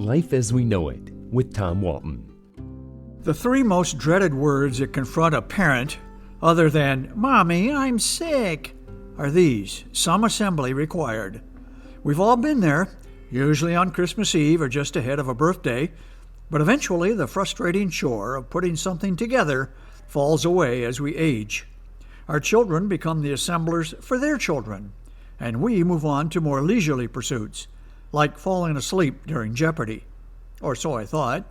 Life as We Know It with Tom Walton. The three most dreaded words that confront a parent, other than, "Mommy, I'm sick," are these: some assembly required. We've all been there, usually on Christmas Eve or just ahead of a birthday, but eventually the frustrating chore of putting something together falls away as we age. Our children become the assemblers for their children, and we move on to more leisurely pursuits, like falling asleep during Jeopardy. Or so I thought.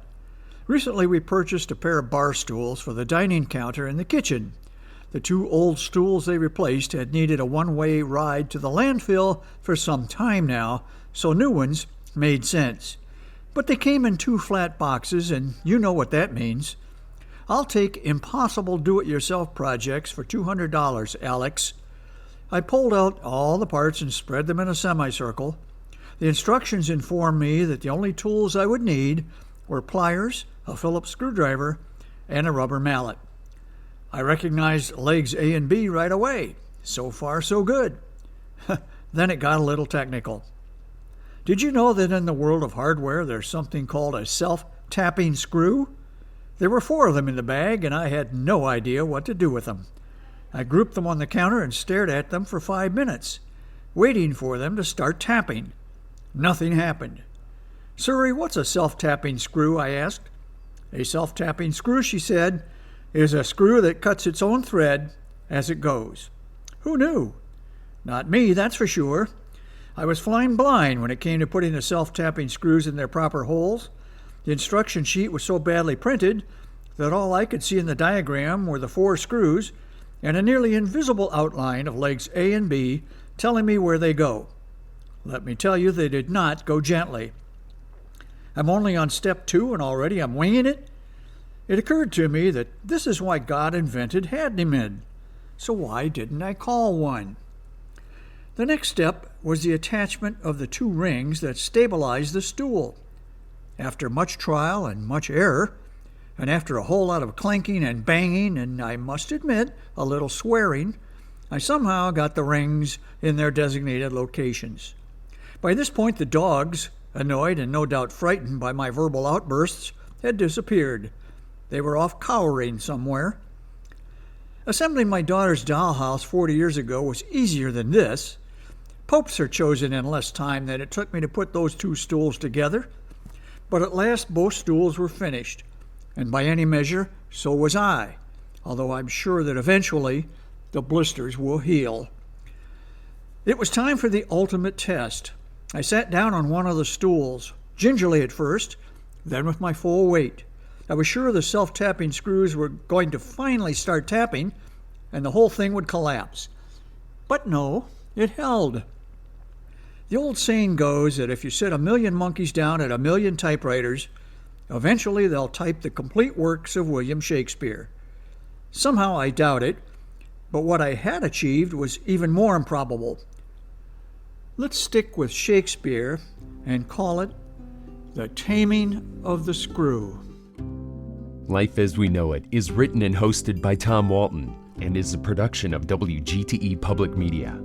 Recently we purchased a pair of bar stools for the dining counter in the kitchen. The two old stools they replaced had needed a one-way ride to the landfill for some time now, so new ones made sense. But they came in two flat boxes, and you know what that means. I'll take impossible do-it-yourself projects for $200, Alex. I pulled out all the parts and spread them in a semicircle. The instructions informed me that the only tools I would need were pliers, a Phillips screwdriver, and a rubber mallet. I recognized legs A and B right away. So far, so good. Then it got a little technical. Did you know that in the world of hardware there's something called a self-tapping screw? There were 4 of them in the bag, and I had no idea what to do with them. I grouped them on the counter and stared at them for 5 minutes, waiting for them to start tapping. Nothing happened. "Suri, what's a self-tapping screw?" I asked. "A self-tapping screw," she said, "is a screw that cuts its own thread as it goes." Who knew? Not me, that's for sure. I was flying blind when it came to putting the self-tapping screws in their proper holes. The instruction sheet was so badly printed that all I could see in the diagram were the 4 screws and a nearly invisible outline of legs A and B telling me where they go. Let me tell you, they did not go gently. I'm only on step 2 and already I'm winging it. It occurred to me that this is why God invented handymen. So why didn't I call one? The next step was the attachment of the 2 rings that stabilized the stool. After much trial and much error, and after a whole lot of clanking and banging, and I must admit, a little swearing, I somehow got the rings in their designated locations. By this point, the dogs, annoyed and no doubt frightened by my verbal outbursts, had disappeared. They were off cowering somewhere. Assembling my daughter's dollhouse 40 years ago was easier than this. Popes are chosen in less time than it took me to put those 2 stools together. But at last both stools were finished, and by any measure, so was I, although I'm sure that eventually the blisters will heal. It was time for the ultimate test. I sat down on one of the stools, gingerly at first, then with my full weight. I was sure the self-tapping screws were going to finally start tapping, and the whole thing would collapse. But no, it held. The old saying goes that if you sit 1,000,000 monkeys down at 1,000,000 typewriters, eventually they'll type the complete works of William Shakespeare. Somehow I doubt it, but what I had achieved was even more improbable. Let's stick with Shakespeare and call it The Taming of the Screw. Life as We Know It is written and hosted by Tom Walton and is a production of WGTE Public Media.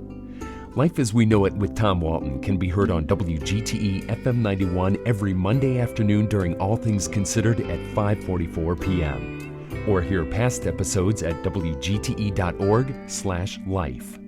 Life as We Know It with Tom Walton can be heard on WGTE FM 91 every Monday afternoon during All Things Considered at 5:44 p.m. Or hear past episodes at wgte.org/life.